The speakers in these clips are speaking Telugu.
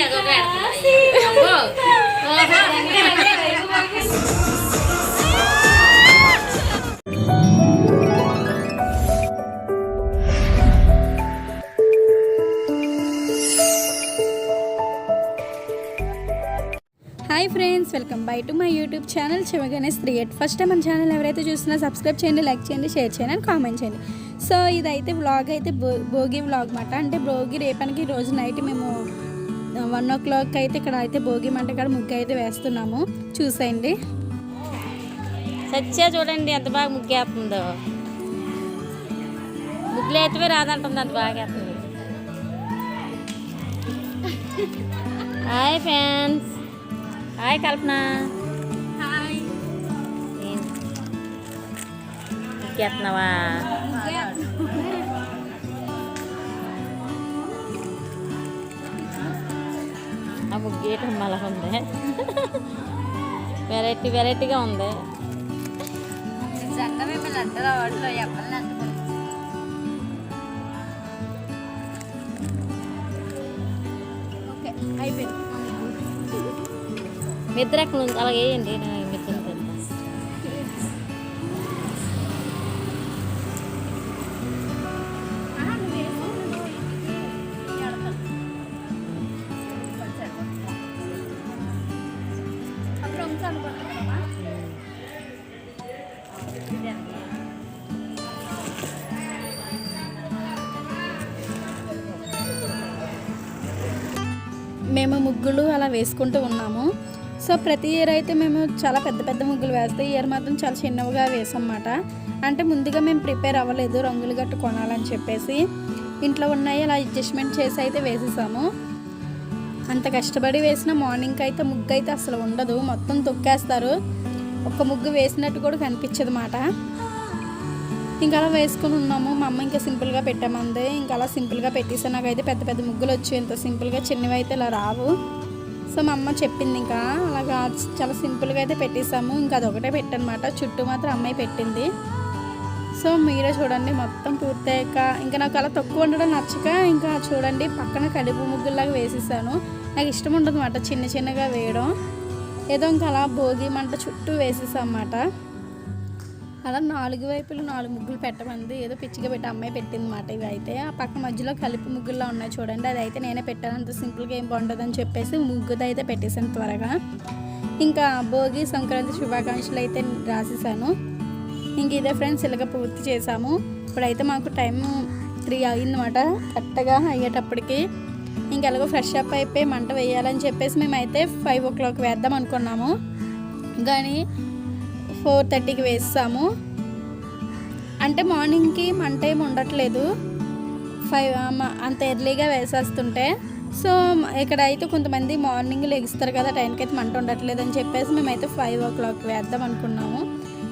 Hi friends, welcome by to my YouTube channel Sivaganesh 38. First time మన ఛానల్ ఎవరైతే చూసినా సబ్స్క్రైబ్ చేయండి, లైక్ చేయండి, షేర్ చేయండి అండ్ కామెంట్ చేయండి. సో ఇదైతే వ్లాగ్ అయితే భోగి వ్లాగ్ మాట. అంటే భోగి రేపనికి రోజు నైట్ మేము 1 o'clock అయితే ఇక్కడ అయితే భోగి మంట కాడ ముగ్గు అయితే వేస్తున్నాము. చూసేయండి. సత్య చూడండి ఎంత బాగా ముగ్గేస్తుందో. ముగ్గులు అయితే రాదంటుంది, అంత బాగా వేస్తుంది. Hi friends. హాయ్ కల్పన. హాయ్. ముగ్గేస్తున్నావా? ఆ ముగ్గేయటం మళ్ళా ఉంది. వెరైటీగా ఉంది. మిద్దరెక్కల నుంచి అలాగే వేయండి. మిద్దరు మేము ముగ్గులు అలా వేసుకుంటూ ఉన్నాము. సో ప్రతి ఇయర్ అయితే మేము చాలా పెద్ద పెద్ద ముగ్గులు వేస్తాం. ఈ ఇయర్ మాత్రం చాలా చిన్నవిగా వేసామన్నమాట. అంటే ముందుగా మేము ప్రిపేర్ అవ్వలేదు రంగులు గట్టు కొనాలని చెప్పేసి. ఇంట్లో ఉన్నాయి అలా అడ్జస్ట్మెంట్ చేసి అయితే వేసేసాము. అంత కష్టపడి వేసిన మార్నింగ్కి అయితే ముగ్గు అయితే అసలు ఉండదు, మొత్తం తొక్కేస్తారు. ఒక్క ముగ్గు వేసినట్టు కూడా కనిపించదు అన్నమాట. ఇంకా అలా వేసుకుని ఉన్నాము. మా అమ్మ ఇంకా సింపుల్గా పెట్టామంది. ఇంకా అలా సింపుల్గా పెట్టేసా. నాకైతే పెద్ద పెద్ద ముగ్గులు వచ్చి ఎంత సింపుల్గా చిన్నవి అయితే ఇలా రావు. సో మా అమ్మ చెప్పింది ఇంకా అలాగా చాలా సింపుల్గా అయితే పెట్టేసాము. ఇంకా అదొకటే పెట్టనమాట, చుట్టూ మాత్రం అమ్మాయి పెట్టింది. సో మీరే చూడండి మొత్తం పూర్తయ్యాక ఇంకా నాకు అలా తక్కువ ఉండడం నచ్చక ఇంకా చూడండి పక్కన కడుపు ముగ్గులాగా వేసేసాను. నాకు ఇష్టం ఉండదు అన్నమాట చిన్న చిన్నగా వేయడం. ఏదో ఇంకా అలా భోగి మంట చుట్టూ వేసేసాం అన్నమాట. అలా 4 వైపులు 4 ముగ్గులు పెట్టమంది. ఏదో పిచ్చిగా పెట్టి అమ్మాయి పెట్టింది అన్నమాట. ఇవి అయితే ఆ పక్క మధ్యలో కలిపి ముగ్గుల్లో ఉన్నాయి చూడండి. అది అయితే నేనే పెట్టాను. అంత సింపుల్గా ఏం బాగుంటుందని చెప్పేసి ముగ్గుతో అయితే పెట్టేశాను త్వరగా. ఇంకా భోగి సంక్రాంతి శుభాకాంక్షలు అయితే రాసేసాను. ఇంక ఇదే ఫ్రెండ్స్ ఇలాగ పూర్తి చేసాము. ఇప్పుడైతే మాకు టైం 3 అయిందన్నమాట కరెక్ట్గా అయ్యేటప్పటికి. ఇంక ఎలాగో ఫ్రెష్ అప్ అయిపోయి మంట వేయాలని చెప్పేసి మేమైతే 5 o'clock వేద్దాం అనుకున్నాము. కానీ 4:30కి వేస్తాము. అంటే మార్నింగ్కి మంట ఏమి ఉండట్లేదు, 5 అంత ఎర్లీగా వేసేస్తుంటే. సో ఇక్కడ అయితే కొంతమంది మార్నింగ్ లెగిస్తారు కదా, టైంకి అయితే మంట ఉండట్లేదు అని చెప్పేసి మేమైతే 5 o'clock వేద్దాం అనుకున్నాము.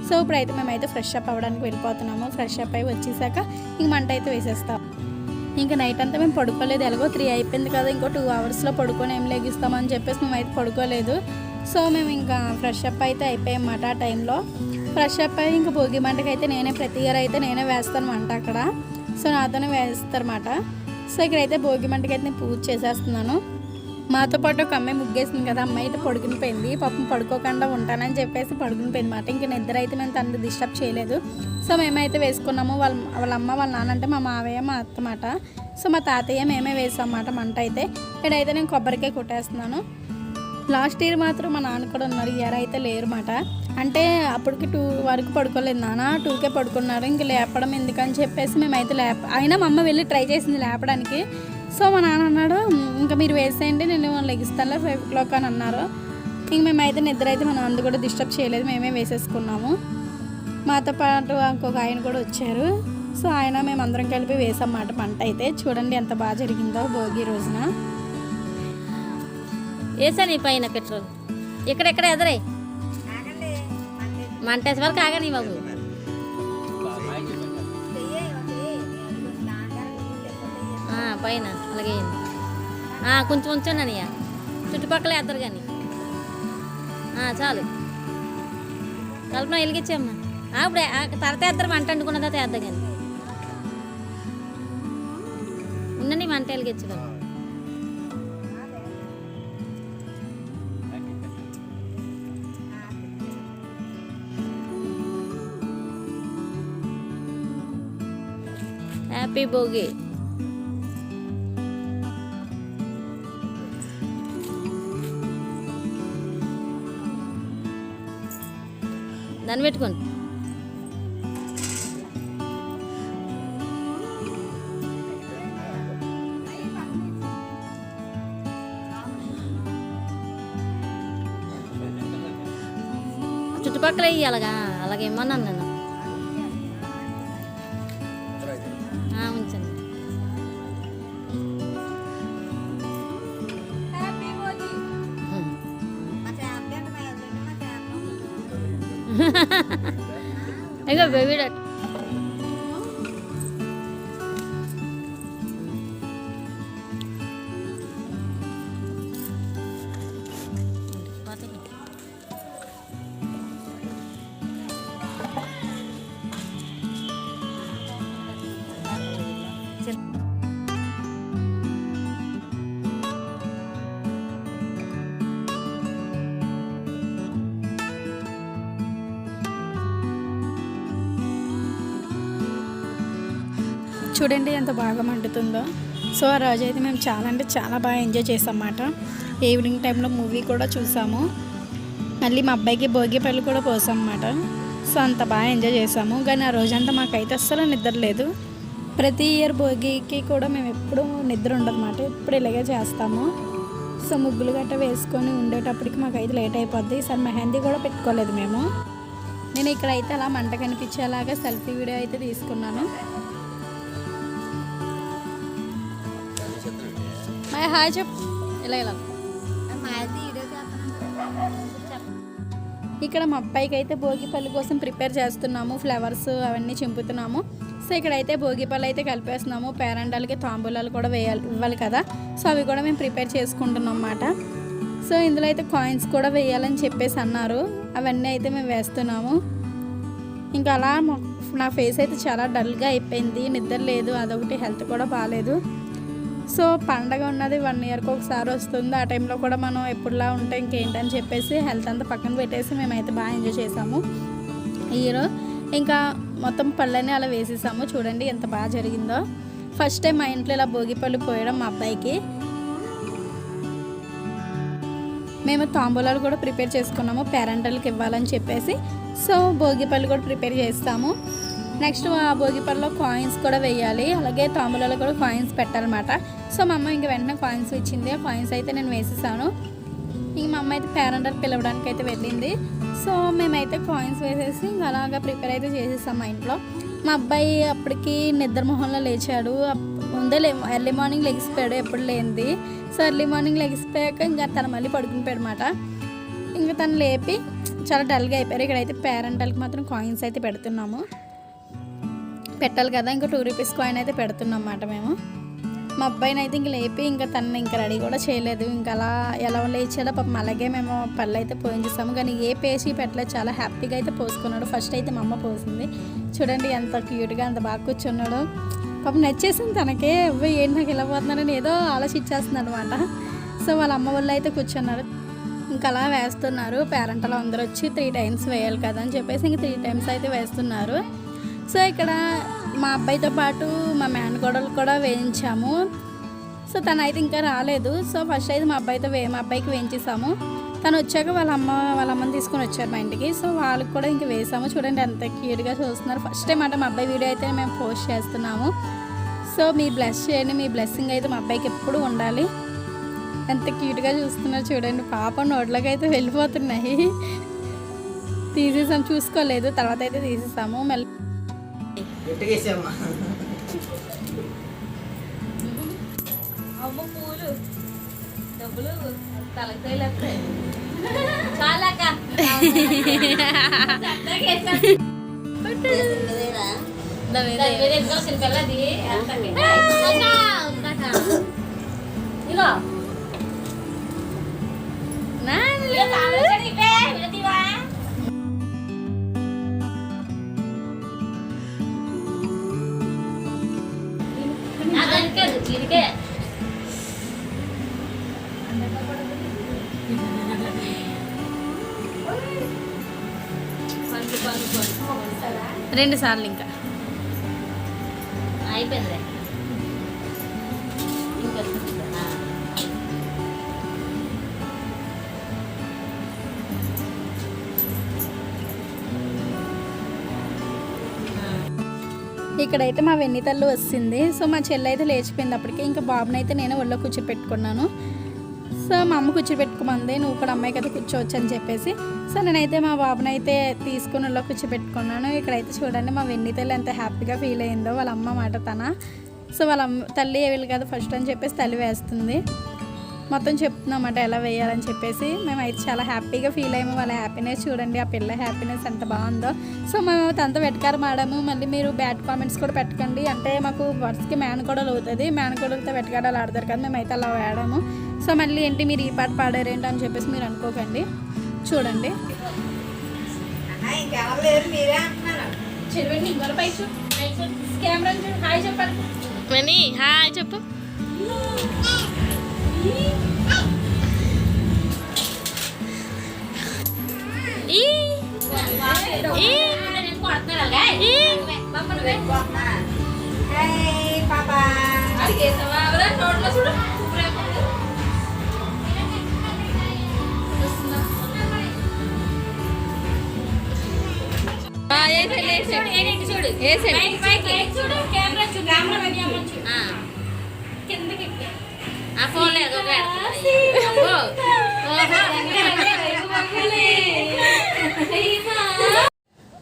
సో ఇప్పుడైతే మేమైతే ఫ్రెష్ అప్ అవ్వడానికి వెళ్ళిపోతున్నాము. ఫ్రెష్ అప్ అయ్యి వచ్చేసాక ఇంక మంట అయితే వేసేస్తాం. ఇంకా నైట్ అంతా మేము పడుకోలేదు. ఎలాగో 3 అయిపోయింది కదా, ఇంకో 2 అవర్స్లో పడుకొని ఏం లెగిస్తామని చెప్పేసి మేమైతే పడుకోలేదు. సో మేము ఇంకా ఫ్రెష్ అప్ అయితే అయిపోయామన్నమాట. ఆ టైంలో ఫ్రెష్ అప్ అయ్యి ఇంకా భోగి మంటకి అయితే ప్రతి ఇయర్ అయితే నేనే వేస్తాను మంట అక్కడ. సో నాతోనే వేస్తారన్నమాట. సో ఇక్కడైతే భోగి మంటకి అయితే నేను పూజ చేసేస్తున్నాను. మాతో పాటు ఒక అమ్మాయి ముగ్గేసింది కదా, అమ్మాయి అయితే పడుకుని పోయింది. పాపం పడుకోకుండా ఉంటానని చెప్పేసి పడుకుని పోయింది అన్నమాట. ఇంక నిద్ర అయితే మేము తనని డిస్టర్బ్ చేయలేదు. సో మేమైతే వేసుకున్నాము. వాళ్ళ అమ్మ వాళ్ళ నాన్న అంటే మా మావయ్య మా అత్త మాట. సో మా తాతయ్య మేమే వేసాం అన్నమాట మంట అయితే. ఇక్కడైతే నేను కొబ్బరికాయ కొట్టేస్తున్నాను. లాస్ట్ ఇయర్ మాత్రం మా నాన్న కూడా ఉన్నారు, ఇయర్ అయితే లేరు మాట. అంటే అప్పటికి 2 వరకు పడుకోలేదు నాన్న, 2కే పడుకున్నారు. ఇంక లేపడం ఎందుకని చెప్పేసి మేమైతే అయినా మా అమ్మ వెళ్ళి ట్రై చేసింది లేపడానికి. సో మా నాన్న అన్నాడు ఇంకా మీరు వేసేయండి నేను లెగిస్తానులే 5 o'clock అని అన్నారు. ఇంక మేమైతే నిద్ర అయితే మా నాన్న కూడా డిస్టర్బ్ చేయలేదు, మేమే వేసేసుకున్నాము. మాతో పాటు ఇంకొక ఆయన కూడా వచ్చారు. సో ఆయన మేమందరం కలిపి వేసామన్నమాట మంట అయితే. చూడండి ఎంత బాగా జరిగిందో భోగి రోజున. వేసా నీ పైన పెట్రోల్ ఎక్కడెక్కడ ఎదరై మంటేసే వరకు ఆగని బాబు. పైన అలాగే కొంచెం ఉంచండి అనియ చుట్టుపక్కల వేద్దరు కానీ చాలు. కల్పన వెలిగించమ్మా. అప్పుడే తర్వాత వేద్దరు మంట అంటుకున్నదా తేద్దా కానీ ఉండండి మంట వెలిగించడం. హ్యాపీ భోగి. దాన్ని పెట్టుకోండి. చుట్టుపక్కల వెయ్యి అలాగే ఇమ్మన్నాను నేను. ఉంచండి. ఇంకా బేబీ డాట్ చూడండి ఎంత బాగా మండుతుందో. సో ఆ రోజు అయితే మేము చాలా అంటే చాలా బాగా ఎంజాయ్ చేసాం అన్నమాట. ఈవినింగ్ టైంలో మూవీ కూడా చూసాము. మళ్ళీ మా అబ్బాయికి భోగి పళ్ళు కూడా పోసాం అన్నమాట. సో అంత బాగా ఎంజాయ్ చేసాము. కానీ ఆ రోజంతా మాకైతే అస్సలు నిద్ర లేదు. ప్రతి ఇయర్ భోగికి కూడా మేము ఎప్పుడూ నిద్ర ఉండదన్నమాట. ఎప్పుడు ఇలాగే చేస్తాము. సో ముగ్గులు గట్ట వేసుకొని ఉండేటప్పటికి మాకైతే లేట్ అయిపోద్ది. ఈసారి మెహందీ కూడా పెట్టుకోలేదు మేము. నేను ఇక్కడైతే అలా మంట కనిపించేలాగా సెల్ఫీ వీడియో అయితే తీసుకున్నాను. హాయ్ చెప్పు. ఇలా ఇక్కడ మా అబ్బాయికి అయితే భోగి పళ్ళు కోసం ప్రిపేర్ చేస్తున్నాము. ఫ్లవర్స్ అవన్నీ చింపుతున్నాము. సో ఇక్కడైతే భోగి పళ్ళు అయితే కలిపేస్తున్నాము. పేరెంటాలకి తాంబూలాలు కూడా ఇవ్వాలి కదా. సో అవి కూడా మేము ప్రిపేర్ చేసుకుంటున్నాం అన్నమాట. సో ఇందులో అయితే కాయిన్స్ కూడా వేయాలని చెప్పేసి అన్నారు. అవన్నీ అయితే మేము వేస్తున్నాము. ఇంకా అలా నా ఫేస్ అయితే చాలా డల్గా అయిపోయింది. నిద్ర లేదు, అదొకటి హెల్త్ కూడా బాగాలేదు. సో పండగ ఉన్నది 1 ఇయర్కి ఒకసారి వస్తుంది. ఆ టైంలో కూడా మనం ఎప్పుడులా ఉంటే ఇంకేంటని చెప్పేసి హెల్త్ అంతా పక్కన పెట్టేసి మేమైతే బాగా ఎంజాయ్ చేసాము ఇయర్. ఇంకా మొత్తం పళ్ళని అలా వేసేసాము. చూడండి ఎంత బాగా జరిగిందో. ఫస్ట్ టైం మా ఇంట్లో ఇలా భోగి పళ్ళు పోయడం మా అబ్బాయికి. మేము తాంబూలాలు కూడా ప్రిపేర్ చేసుకున్నాము పేరెంటల్కి ఇవ్వాలని చెప్పేసి. సో భోగి పళ్ళు కూడా ప్రిపేర్ చేస్తాము. నెక్స్ట్ ఆ భోగి పళ్ళలో కాయిన్స్ కూడా వేయాలి. అలాగే తాంబూలాలు కూడా కాయిన్స్ పెట్టాలన్నమాట. సో మా అమ్మ ఇంక వెంటనే కాయిన్స్ ఇచ్చింది. ఆ కాయిన్స్ అయితే నేను వేసేసాను. ఇంక మా అమ్మ అయితే పేరెంటల్ పిలవడానికి అయితే వెళ్ళింది. సో మేమైతే కాయిన్స్ వేసేసి ఇంకా అలాగా ప్రిపేర్ అయితే చేసేసాం మా ఇంట్లో. మా అబ్బాయి అప్పటికి నిద్ర మొహంలో లేచాడు. ముందే ఎర్లీ మార్నింగ్ లెగిసిపోయాడు, ఎప్పుడు లేనిది. సో ఎర్లీ మార్నింగ్ లెగిసిపోయాక ఇంకా తను మళ్ళీ పడుకునిపోయాడు అన్నమాట. ఇంకా తను లేపి చాలా డల్గా అయిపోయారు. ఇక్కడైతే పేరెంటల్కి మాత్రం కాయిన్స్ అయితే పెడుతున్నాము. పెట్టాలి కదా, ఇంకా 2 రూపీస్ కాయిన్ అయితే పెడుతున్నాం అన్నమాట మేము. మా అబ్బాయిని అయితే ఇంక లేపి ఇంకా తను ఇంకా రెడీ కూడా చేయలేదు. ఇంకా అలా ఎలా లేచాడో పాపం అలాగే మేము పళ్ళు అయితే పోయించేసాము. కానీ ఏ పేసి పెట్టలేదు, చాలా హ్యాపీగా అయితే పోసుకున్నాడు. ఫస్ట్ అయితే మా అమ్మ పోసింది. చూడండి ఎంత క్యూట్గా అంత బాగా కూర్చున్నాడు. పాపం నచ్చేసింది తనకే. ఏంటి నాకు ఇలా పోతున్నాడని ఏదో ఆలోచించేస్తున్నాడు అనమాట. సో వాళ్ళ అమ్మ వాళ్ళు అయితే కూర్చున్నారు. ఇంకా అలా వేస్తున్నారు. పేరెంటలు అందరూ వచ్చి 3 టైమ్స్ వేయాలి కదా అని చెప్పేసి ఇంక 3 టైమ్స్ అయితే వేస్తున్నారు. సో ఇక్కడ మా అబ్బాయితో పాటు మా మేనకోడలు కూడా వేయించాము. సో తను అయితే ఇంకా రాలేదు. సో ఫస్ట్ అయితే మా అబ్బాయికి వేయించేసాము. తను వచ్చాక వాళ్ళ అమ్మని తీసుకొని వచ్చారు మా ఇంటికి. సో వాళ్ళకి కూడా ఇంక వేసాము. చూడండి ఎంత క్యూట్గా చూస్తున్నారు. ఫస్ట్ టైం అంటే మా అబ్బాయి వీడియో అయితే మేము పోస్ట్ చేస్తున్నాము. సో మీరు బ్లెస్ చేయండి. మీ బ్లెస్సింగ్ అయితే మా అబ్బాయికి ఎప్పుడు ఉండాలి. ఎంత క్యూట్గా చూస్తున్నారు చూడండి. పాప నోట్లోకి అయితే వెళ్ళిపోతున్నాయి. తీసేసాము, చూసుకోలేదు. తర్వాత అయితే తీసేసాము. మళ్ళీ పూలు డబ్బులు తలకాయలు చాలా పిల్లది చిరికే రెండు సార్లు ఇంకా అయిపోయిందిలే ఇంకా ఇక్కడైతే మా వెన్ని తల్లి వస్తుంది. సో మా చెల్లి అయితే లేచిపోయింది అప్పటికే. ఇంకా బాబుని అయితే నేను ఒళ్ళో కూర్చోపెట్టుకున్నాను. సో మా అమ్మ కూర్చోపెట్టుకోమంది, నువ్వు కూడా అమ్మాయి కదా కూర్చోవచ్చు అని చెప్పేసి. సో నేనైతే మా బాబుని అయితే తీసుకుని ఒళ్ళో కూర్చోపెట్టుకున్నాను. ఇక్కడైతే చూడండి మా వెన్ని తల్లి ఎంత హ్యాపీగా ఫీల్ అయిందో. వాళ్ళ అమ్మ మాట తన. సో వాళ్ళ తల్లి వీళ్ళు కదా ఫస్ట్ అని చెప్పేసి తల్లి వేస్తుంది. మొత్తం చెప్తున్నామాట ఎలా వేయాలని చెప్పేసి. మేమైతే చాలా హ్యాపీగా ఫీల్ అయ్యాము. వాళ్ళ హ్యాపీనెస్ చూడండి, ఆ పిల్ల హ్యాపీనెస్ ఎంత బాగుందో. సో మేము తనతో వెటకారం ఆడాము. మళ్ళీ మీరు బ్యాడ్ కామెంట్స్ కూడా పెట్టకండి, అంటే మాకు వర్స్కి మేనకోడలు అవుతుంది, మేనకోడలతో వెటకారాలు ఆడతారు కదా, మేమైతే అలా ఆడాము. సో మళ్ళీ ఏంటి మీరు ఈ పాట పాడారేంటి అని చెప్పేసి మీరు అనుకోకండి. చూడండి హాయ్ చెప్పండి. హాయ్ చెప్పు.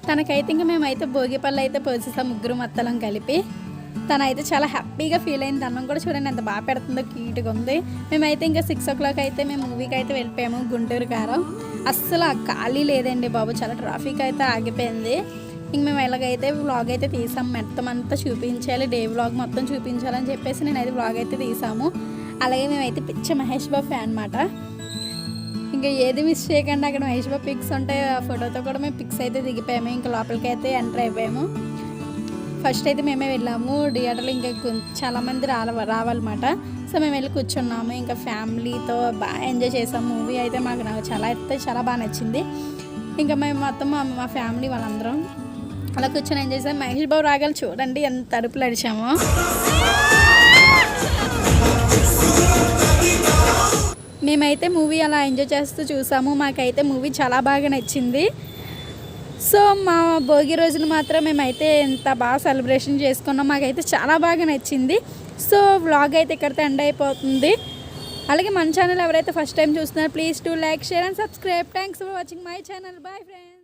తనకైతే ఇంకా మేమైతే భోగిపళ్ళు అయితే పోసేసాం ముగ్గురు మత్తలం కలిపి. తనైతే చాలా హ్యాపీగా ఫీల్ అయింది. అన్నం కూడా చూడండి ఎంత బాగా పెడుతుందో, క్యూట్గా ఉంది. మేమైతే ఇంకా 6 o'clock అయితే మేము మూవీకి అయితే వెళ్ళిపోయాము. గుంటూరు కారం అస్సలు ఖాళీ లేదండి బాబు, చాలా ట్రాఫిక్ అయితే ఆగిపోయింది. ఇంక మేము ఎలాగైతే వ్లాగ్ అయితే తీసాము, మొత్తం అంతా చూపించాలి, డే వ్లాగ్ మొత్తం చూపించాలని చెప్పేసి నేనైతే వ్లాగ్ అయితే తీసాము. అలాగే మేమైతే పిచ్చ మహేష్ బాబు ఫ్యాన్ అన్నమాట. ఇంకా ఏది మిస్ చేయకుండా అక్కడ మహేష్ బాబు పిక్స్ ఉంటాయి, ఆ ఫోటోతో కూడా మేము పిక్స్ అయితే దిగిపోయాము. ఇంకా లోపలికి అయితే ఎంటర్ అయిపోయాము. ఫస్ట్ అయితే మేమే వెళ్ళాము థియేటర్లో. ఇంకా చాలామంది రావాలన్నమాట. సో మేము వెళ్ళి కూర్చున్నాము. ఇంకా ఫ్యామిలీతో బాగా ఎంజాయ్ చేసాము. మూవీ అయితే మాకు చాలా బాగా నచ్చింది. ఇంకా మేము మొత్తం మా ఫ్యామిలీ వాళ్ళందరం అలా కూర్చొని ఎంజాయ్ చేసాం. మహేష్ బాబు రాగాలు చూడండి ఎంత అరుపులు అడిచామో. మేమైతే మూవీ అలా ఎంజాయ్ చేస్తూ చూసాము. మాకైతే మూవీ చాలా బాగా నచ్చింది. సో మా భోగి రోజున మాత్రం మేమైతే ఎంత బాగా సెలబ్రేషన్ చేసుకున్నాం, మాకైతే చాలా బాగా నచ్చింది. సో వ్లాగ్ అయితే ఇక్కడితో ఎండ్ అయిపోతుంది. అలాగే మన ఛానల్ ఎవరైతే ఫస్ట్ టైం చూస్తున్నారో please to like, share and subscribe. Thanks for watching my channel. Bye friends.